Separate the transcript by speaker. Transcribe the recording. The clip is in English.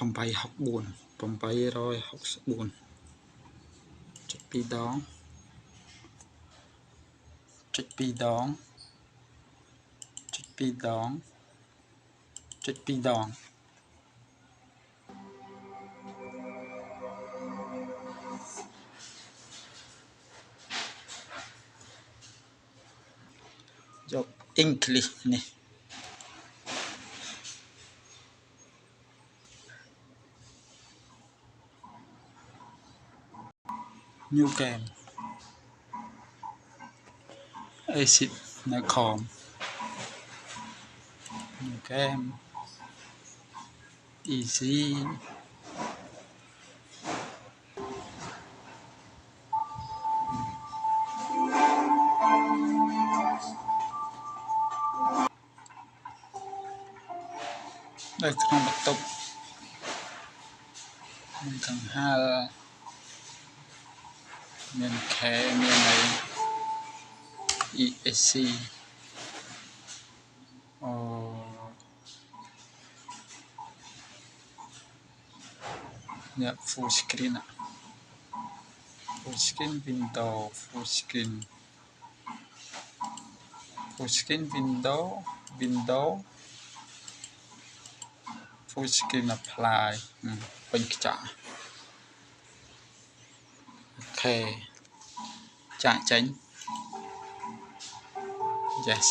Speaker 1: 864 ចុច2 ដងចុច2 ដងចុច2 ដងចុច2 ដងយក English នេះ New game exit នៅខម New game easy នៅក្នុងបន្ទប់មានកង្ហារមានខែមានអី ESC អូនេះ full screen full screen window full screen window full screen apply ពេញខ្ចក់អូខេចាក់ចេញ yes